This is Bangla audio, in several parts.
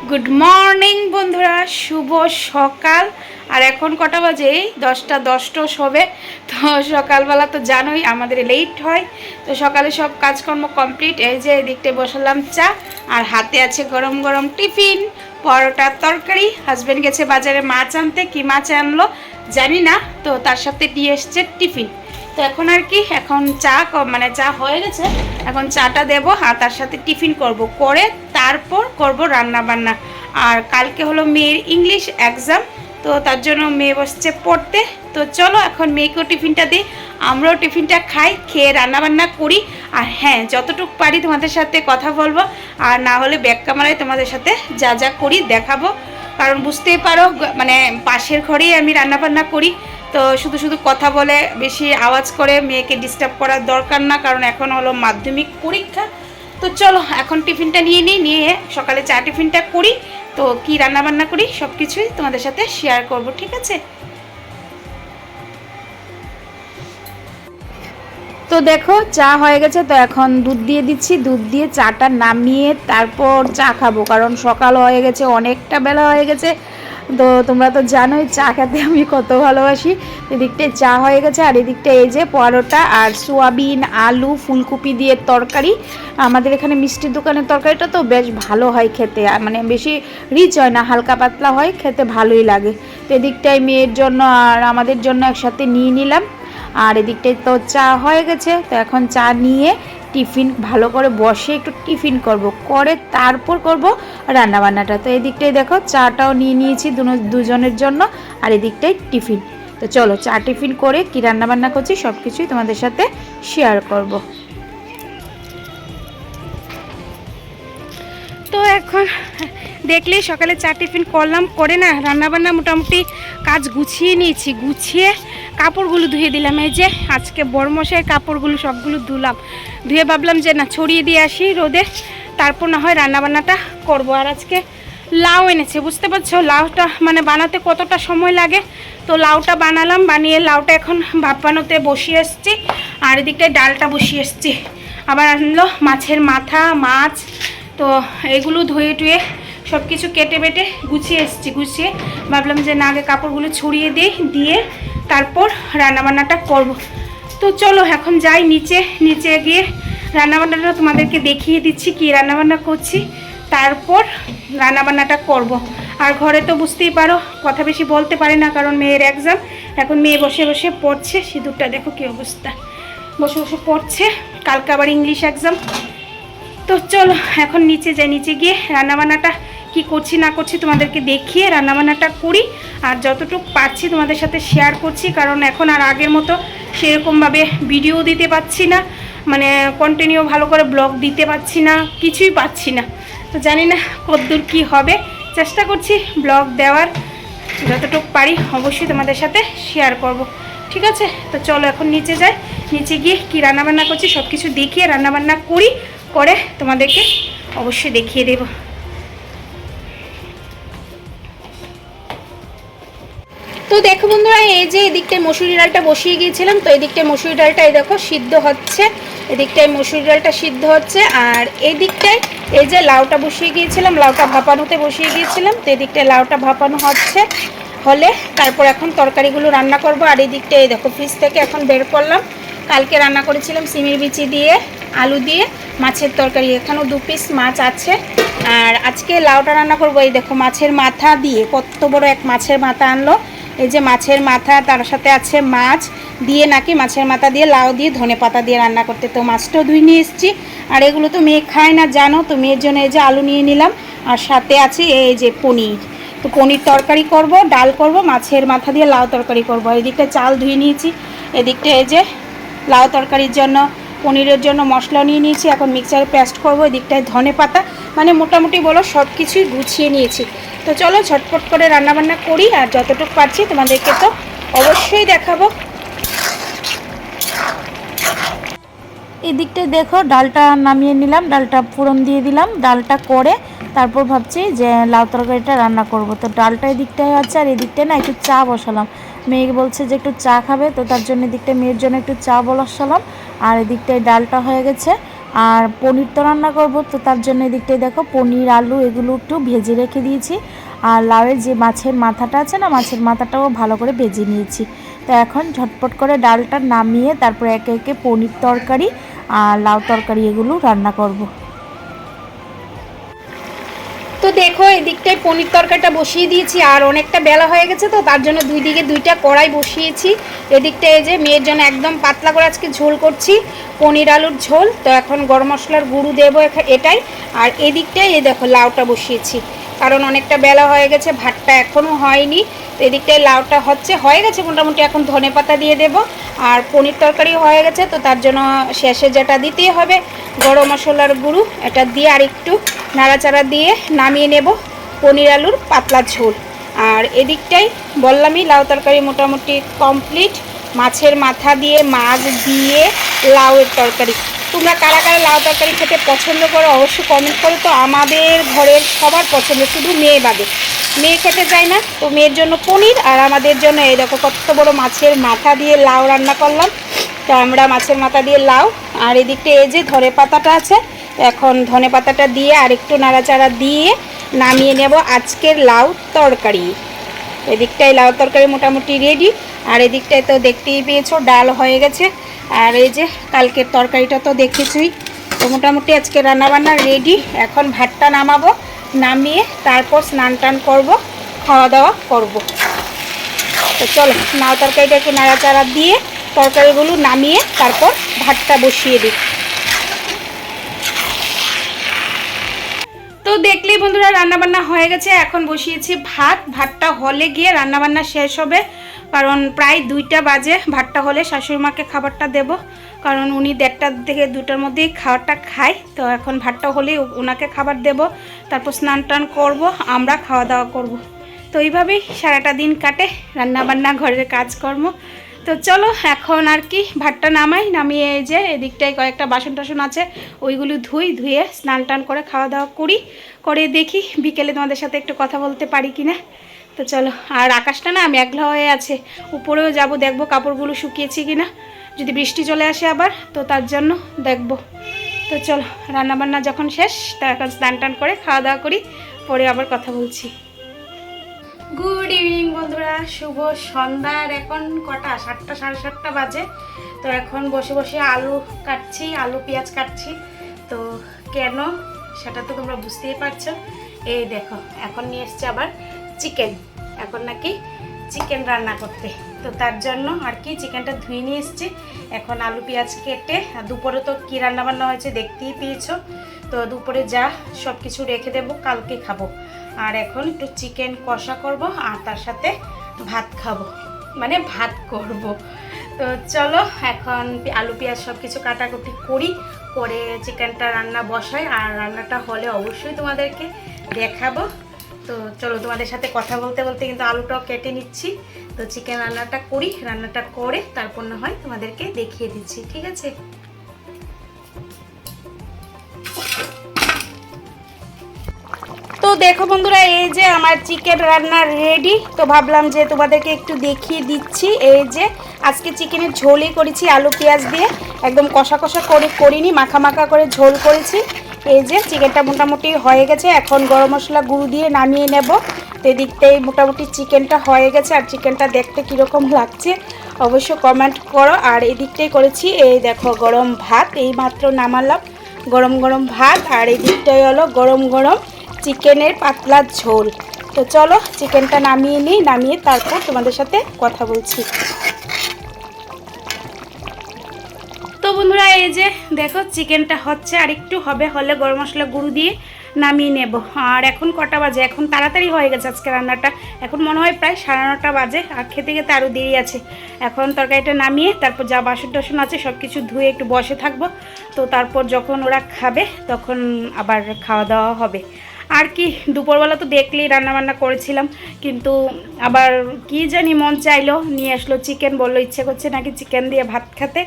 গুড মর্নিং বন্ধুরা, শুভ সকাল। আর এখন কটা বাজে? 10টা হবে। তো সকালবেলা তো জানোই আমাদের লেট হয়, তো সকালে সব কাজকর্ম কমপ্লিট। এই যে এদিকটায় বসালাম চা, আর হাতে আছে গরম গরম টিফিন, পরোটার তরকারি। হাজব্যান্ড গেছে বাজারে মাছ আনতে, কি মাছ আনলো জানি না, তো তার সাথে দিয়ে এসছে টিফিন। তো এখন আর কি, এখন চা মানে চা হয়ে গেছে, এখন চাটা দেবো আর তার সাথে টিফিন করব, করে তারপর করব রান্না বান্না। আর কালকে হলো মেয়ের ইংলিশ এক্সাম, তো তার জন্য মেয়ে বসছে পড়তে। তো চলো এখন মেয়েকেও টিফিনটা দিই, আমরাও টিফিনটা খাই, খেয়ে রান্নাবান্না করি। আর হ্যাঁ, যতটুকু পারি তোমাদের সাথে কথা বলবো, আর না হলে ব্যাক ক্যামেরায় তোমাদের সাথে যা যা করি দেখাবো। কারণ বুঝতেই পারো, মানে পাশের ঘরেই আমি রান্নাবান্না করি, তো শুধু শুধু কথা বলে বেশি আওয়াজ করে মেয়েকে ডিস্টার্ব করার দরকার না, কারণ এখন হলো মাধ্যমিক পরীক্ষা। তো চলো এখন টিফিনটা নিয়ে সকালে চা টিফিনটা করি, তো কি রান্না বান্না করি সব কিছুই তোমাদের সাথে শেয়ার করব, ঠিক আছে? তো দেখো চা হয়ে গেছে, তো এখন দুধ দিয়ে দিচ্ছি, দুধ দিয়ে চাটা নামিয়ে তারপর চা খাবো, কারণ সকাল হয়ে গেছে, অনেকটা বেলা হয়ে গেছে। তো তোমরা তো জানোই চা খেতে আমি কত ভালোবাসি। এদিকটায় চা হয়ে গেছে, আর এদিকটায় এই যে পরোটা আর সোয়াবিন আলু ফুলকপি দিয়ে তরকারি। আমাদের এখানে মিষ্টির দোকানের তরকারিটা তো বেশ ভালো হয় খেতে, মানে বেশি রিচ হয় না, হালকা পাতলা হয়, খেতে ভালোই লাগে। তো এদিকটায় মেয়ের জন্য আর আমাদের জন্য একসাথে নিয়ে নিলাম। আর এদিকটায় তো চা হয়ে গেছে, তো এখন চা নিয়ে টিফিন ভালো করে বসে একটু টিফিন করব, করে তারপর করব রান্নাবান্নাটা। তো এদিকটায় দেখো চাটাও নিয়ে নিয়েছি দুজনের জন্য, আর এদিকটায় টিফিন। তো চলো চা টিফিন করে কি রান্নাবান্না করছি সব কিছুই তোমাদের সাথে শেয়ার করব। তো এখন দেখলে সকালে চা টিফিন করলাম, করে না রান্নাবান্না মোটামুটি কাজ গুছিয়ে নিয়েছি, গুছিয়ে কাপড়গুলো ধুয়ে দিলাম। এই যে আজকে বড়মশাইয়ের কাপড়গুলো সবগুলো ধুয়ে ভাবলাম যে না ছড়িয়ে দিয়ে আসি রোদে, তারপর না হয় রান্নাবান্নাটা করব। আর আজকে লাউ এনেছে, বুঝতে পারছো লাউটা মানে বানাতে কতটা সময় লাগে। তো লাউটা বানালাম, বানিয়ে লাউটা এখন ভাপানোতে বসিয়ে এসছি, আর এদিকটায় ডালটা বসিয়ে এসছি। আবার আনলো মাছের মাথা, মাছ, তো এগুলো ধুয়ে টুয়ে সব কিছু কেটে বেটে গুছিয়ে এসেছি। গুছিয়ে ভাবলাম যে না আগে কাপড়গুলো ছড়িয়ে দিয়ে তারপর রান্নাবান্নাটা করব। তো চলো এখন যাই নিচে গিয়ে রান্নাবান্নাটা তোমাদেরকে দেখিয়ে দিচ্ছি কি রান্নাবান্না করছি, তারপর রান্নাবান্নাটা করব। আর ঘরে তো বুঝতেই পারো কথা বেশি বলতে পারি না, কারণ মেয়ের এক্সাম। এখন মেয়ে বসে বসে পড়ছে, সিঁদুরটা দেখো কী অবস্থা, বসে বসে পড়ছে, কালকে আবার ইংলিশ এক্সাম। তো চলো এখন নিচে যাই, নিচে গিয়ে রান্নাবান্নাটা কি করছি না করছি তোমাদেরকে দেখিয়ে রান্নাবান্নাটা করি, আর যতটুকু পারছি তোমাদের সাথে শেয়ার করছি। কারণ এখন আর আগের মতো সেরকমভাবে ভিডিও দিতে পারছি না, মানে কন্টিনিউ ভালো করে ব্লগ দিতে পারছি না, কিছুই পাচ্ছি না। তো জানি না কতদূর কী হবে, চেষ্টা করছি ব্লগ দেওয়ার, যতটুকু পারি অবশ্যই তোমাদের সাথে শেয়ার করব, ঠিক আছে? তো চলো এখন নিচে যাই, নিচে গিয়ে কী রান্নাবান্না করছি সব কিছু দেখিয়ে রান্নাবান্না করি, করে তোমাদেরকে অবশ্যই দেখিয়ে দেব। তো দেখো বন্ধুরা, এই যে এদিকটায় মসুরি ডালটা বসিয়ে গিয়েছিলাম, তো এদিকটায় মসুরি ডালটা এই দেখো সিদ্ধ হচ্ছে, এদিকটায় মসুরি ডালটা সিদ্ধ হচ্ছে, আর এই দিকটায় এই যে লাউটা বসিয়ে গিয়েছিলাম, লাউটা ভাপানোতে বসিয়ে গিয়েছিলাম, তো এদিকটায় লাউটা ভাপানো হলে তারপর এখন তরকারিগুলো রান্না করব। আর এই দিকটায় এই দেখো ফ্রিজ থেকে এখন বের করলাম, কালকে রান্না করেছিলাম সিমের বিচি দিয়ে আলু দিয়ে মাছের তরকারি, এখানেও 2 পিস মাছ আছে। আর আজকে লাউটা রান্না করবো, এই দেখো মাছের মাথা দিয়ে, কত বড় এক মাছের মাথা আনলো, এই যে মাছের মাথা, তার সাথে আছে মাছ দিয়ে, নাকি মাছের মাথা দিয়ে লাউ দিয়ে ধনে পাতা দিয়ে রান্না করতে। তো মাছটাও ধুয়ে নিয়ে এসেছি, আর এগুলো তো মেয়ে খায় না জানো, তো মেয়ের জন্য এই যে আলু নিয়ে নিলাম, আর সাথে আছে এই যে পনির। তো পনির তরকারি করব, ডাল করব, মাছের মাথা দিয়ে লাউ তরকারি করব। এদিকটা চাল ধুয়ে নিয়েছি, এদিকটা এই যে লাউ তরকারির জন্য পনিরের জন্য মশলা নিয়ে নিয়েছি, এখন মিক্সারে পেস্ট করব। এদিকটায় ধনে পাতা, মানে মোটামুটি বলো সব কিছুই গুছিয়ে নিয়েছি। তো চলো ঝটপট করে রান্নাবান্না করি, আর যতটুকু পারছি তোমাদেরকে তো অবশ্যই দেখাবো। এদিকটায় দেখো ডালটা নামিয়ে নিলাম, ডালটা ফোড়ন দিয়ে দিলাম, ডালটা করে তারপর ভাবছি যে লাউ তরকারিটা রান্না করব। তো ডালটা এদিকটায় আছে, আর এদিকটায় না একটু চা বসালাম, মেয়ে বলছে যে একটু চা খাবে, তো তার জন্য এদিকটায় মেয়ের জন্য একটু চা বসালাম। আর এদিকটায় ডালটা হয়ে গেছে, আর পনির তো রান্না করব, তো তার জন্য এদিকটায় দেখো পনির আলু এগুলো একটু ভেজে রেখে দিয়েছি। আর লাউয়ের যে মাছের মাথাটা আছে না, মাছের মাথাটাও ভালো করে ভেজে নিয়েছি। তো এখন ঝটপট করে ডালটা নামিয়ে তারপরে একে একে পনির তরকারি আর লাউ তরকারি এগুলো রান্না করব। তো দেখো এদিকটায় পনির তরকারিটা বসিয়ে দিয়েছি, আর অনেকটা বেলা হয়ে গেছে, তো তার জন্য দুই দিকে দুইটা কড়াই বসিয়েছি। এদিকটায় যে মেয়ের জন্য একদম পাতলা করে আজকে ঝোল করছি, পনির আলুর ঝোল। তো এখন গরম মশলার গুঁড়ো দেবো এটাই। আর এদিকটায় এই দেখো লাউটা বসিয়েছি, কারণ অনেকটা বেলা হয়ে গেছে, ভাতটা এখনও হয়নি। তো এদিকটায় লাউটা হয়ে গেছে মোটামুটি, এখন ধনেপাতা দিয়ে দেব। আর পনির তরকারি হয়ে গেছে, তো তার জন্য শেষে যেটা দিতেই হবে গরম মশলার গুঁড়ো, এটা দিয়ে আর একটু নাড়াচাড়া দিয়ে নামিয়ে নেব পনির আলুর পাতলা ঝোল। আর এদিকটাই বললামই লাউ তরকারি মোটামুটি কমপ্লিট। মাছের মাথা দিয়ে মাছ দিয়ে লাউয়ের তরকারি। তোমরা কারা কারা লাউ তরকারি খেতে পছন্দ করো অবশ্যই কমেন্ট করো। তো আমাদের ঘরের সবার পছন্দ, শুধু মেয়ে বাদে, মেয়ে খেতে চায় না। তো মেয়ের জন্য পনির আর আমাদের জন্য এই দেখো কত বড় মাছের মাথা দিয়ে লাউ রান্না করলাম। তো আমরা মাছের মাথা দিয়ে লাউ, আর এদিকটা এই যে ধনে পাতাটা আছে, এখন ধনে পাতাটা দিয়ে আর একটু নাড়াচাড়া দিয়ে নামিয়ে নেব আজকের লাউ তরকারি। এদিকটায় লাউ তরকারি মোটামুটি রেডি। আর এদিকটায় তো দেখতেই পেয়েছো ডাল হয়ে গেছে। আর এই যে কালকের তরকারিটা তো দেখেছই। তো মোটামুটি আজকে রান্নাবান্না রেডি। এখন ভাতটা নামাবো, নামিয়ে তারপর স্নান টান করবো, খাওয়া দাওয়া করব। তো চলো লাউ তরকারিটা একটু নাড়াচাড়া দিয়ে তরকারিগুলো নামিয়ে তারপর ভাতটা বসিয়ে দিই। তো দেখলেই বন্ধুরা রান্নাবান্না হয়ে গেছে, এখন বসিয়েছি ভাতটা হলে গিয়ে রান্নাবান্না শেষ হবে, কারণ প্রায় 2টা বাজে। ভাতটা হলে শাশুড়িমাকে খাবারটা দেব, কারণ উনি 1:30 থেকে 2টার মধ্যেই খাবারটা খায়। তো এখন ভাতটা হলেই ওনাকে খাবার দেব, তারপর স্নান টান করবো, আমরা খাওয়া দাওয়া করব। তো এইভাবেই সারাটা দিন কাটে, রান্নাবান্না ঘরের কাজকর্ম। তো চলো এখন আর কি ভাতটা নামিয়ে এই যে এদিকটায় কয়েকটা বাসন টাসন আছে, ওইগুলো ধুয়ে স্নান টান করে খাওয়া দাওয়া করে দেখি বিকেলে তোমাদের সাথে একটু কথা বলতে পারি কিনা। তো চলো, আর আকাশটা না মেঘলা হয়ে আছে, উপরেও যাব দেখবো কাপড়গুলো শুকিয়েছি কিনা, যদি বৃষ্টি চলে আসে আবার, তো তার জন্য দেখবো। তো চলো রান্নাবান্না যখন শেষ, তা এখন স্নান টান করে খাওয়া দাওয়া করি, পরে আবার কথা বলছি। গুড ইভিনিং বন্ধুরা, শুভ সন্ধ্যার এখন কটা 7টা 7:30 বাজে। তো এখন বসে বসে আলু কাটছি, আলু পেঁয়াজ কাটছি। তো কেন সেটা তো তোমরা বুঝতেই পারছো। এই দেখো এখন নিয়ে এসছে আবার চিকেন, এখন নাকি চিকেন রান্না করতে। তো তার জন্য আর কি চিকেনটা ধুয়ে নিয়ে এসছি, এখন আলু পেঁয়াজ কেটে। দুপুরে তো কী রান্নাবান্না হয়েছে দেখতেই পেয়েছো। তো দুপুরে যা সব কিছু রেখে দেবো, কালকে খাবো। আর এখন একটু চিকেন কষা করব, আর তার সাথে ভাত খাবো, মানে ভাত করব। তো চলো এখন আলু পেঁয়াজ সব কিছু কাটাকুটি করে চিকেনটা রান্না বসাই, আর রান্নাটা হলে অবশ্যই তোমাদেরকে দেখাবো। তো চলো তোমাদের সাথে কথা বলতে বলতে কিন্তু আলুটাও কেটে নিচ্ছি। তো চিকেন রান্নাটা রান্নাটা করে তারপর না হয় তোমাদেরকে দেখিয়ে দিচ্ছি, ঠিক আছে। তো দেখো বন্ধুরা, এই যে আমার চিকেন রান্না রেডি। তো ভাবলাম যে তোমাদেরকে একটু দেখিয়ে দিচ্ছি। এই যে আজকে চিকেনের ঝোলই করেছি আলু পেঁয়াজ দিয়ে, একদম কষা করিনি, মাখা করে ঝোল করেছি। এই যে চিকেনটা মোটামুটি হয়ে গেছে, এখন গরম মশলা গুঁড়ো দিয়ে নামিয়ে নেব। তো এদিকটাই মোটামুটি চিকেনটা হয়ে গেছে, আর চিকেনটা দেখতে কীরকম লাগছে অবশ্য কমেন্ট করো। আর এদিকটাই করেছি এই দেখো গরম ভাত, এই মাত্র নামালাম গরম ভাত, আর এই দিকটাই হলো গরম চিকেনের পাতলা ঝোল। তো চলো চিকেনটা নামিয়ে নিই, নামিয়ে তারপর তোমাদের সাথে কথা বলছি। তো বন্ধুরা এই যে দেখো চিকেনটা হচ্ছে, আর একটু হলে গরম মশলা গুঁড়ো দিয়ে নামিয়ে নেব। আর এখন কটা বাজে, এখন তাড়াতাড়ি হয়ে গেছে আজকে রান্নাটা, এখন মনে হয় প্রায় 9:30 বাজে, আর খেতে আরও দেরি আছে। এখন তরকারিটা নামিয়ে তারপর যা বাসন টাসন আছে সব কিছু ধুয়ে একটু বসে থাকবো। তো তারপর যখন ওরা খাবে তখন আবার খাওয়া দাওয়া হবে। আর কি দুপুরবেলা তো দেখলেই রান্নাবান্না করেছিলাম, কিন্তু আবার কি জানি মন চাইলো, নিয়ে আসলো চিকেন, বললো ইচ্ছে করছে নাকি চিকেন দিয়ে ভাত খেতে।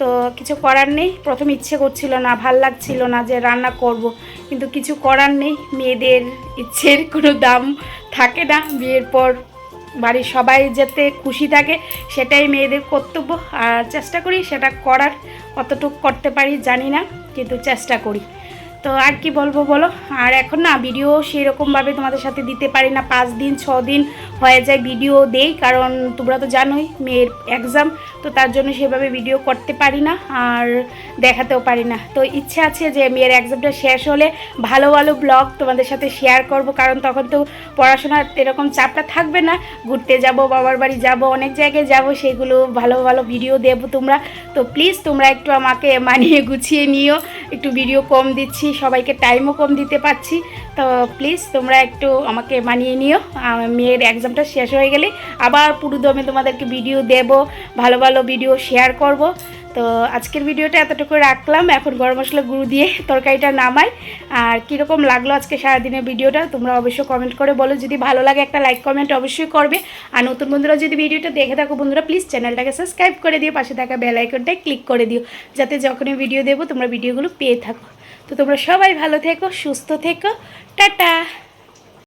তো কিছু করার নেই, প্রথমে ইচ্ছে করছিল না, ভাল লাগছিল না যে রান্না করব, কিন্তু কিছু করার নেই, মেয়েদের ইচ্ছের কোনো দাম থাকে না। বিয়ের পর বাড়ির সবাই যাতে খুশি থাকে সেটাই মেয়েদের কর্তব্য, আর চেষ্টা করি সেটা করার, কতটুকু করতে পারি জানি না। কিন্তু চেষ্টা করি। তো আর কি বলবো বলো, আর এখন না ভিডিও সেরকমভাবে তোমাদের সাথে দিতে পারি না, 5 দিন 6 দিন হয়ে যায় ভিডিও দেই, কারণ তোমরা তো জানোই মেয়ের এক্সাম, তো তার জন্য সেভাবে ভিডিও করতে পারি না আর দেখাতেও পারি না। তো ইচ্ছে আছে যে মেয়ের এক্সামটা শেষ হলে ভালো ভালো ব্লগ তোমাদের সাথে শেয়ার করব, কারণ তখন তো পড়াশোনার এরকম চাপটা থাকবে না, ঘুরতে যাব, বাবার বাড়ি যাব, অনেক জায়গায় যাব, সেগুলো ভালো ভালো ভিডিও দেবো তোমরা। তো প্লিজ তোমরা একটু আমাকে মানিয়ে গুছিয়ে নিও, একটু ভিডিও কম দিচ্ছি, সবাইকে টাইমও কম দিতে পারছি, তো প্লিজ তোমরা একটু আমাকে মানিয়ে নিও। মেয়ের এক্সামটা শেষ হয়ে গেলে আবার পুরো দমে তোমাদেরকে ভিডিও দেব, ভালো ভালো ভিডিও শেয়ার করব। তো আজকের ভিডিওটা এতটুকু রাখলাম, এখন গরম মশলা গুঁড়ো দিয়ে তরকারিটা নামাই। আর কীরকম লাগলো আজকে সারাদিনের ভিডিওটা তোমরা অবশ্যই কমেন্ট করে বলো, যদি ভালো লাগে একটা লাইক কমেন্ট অবশ্যই করবে। আর নতুন বন্ধুরা যদি ভিডিওটা দেখে থাকো বন্ধুরা, প্লিজ চ্যানেলটাকে সাবস্ক্রাইব করে দিও, পাশে থাকা বেল আইকনটায় ক্লিক করে দিও, যাতে যখনই ভিডিও দেবো তোমরা ভিডিওগুলো পেয়ে থাকো। তো তোমরা সবাই ভালো থেকো, সুস্থ থেকো, টাটা।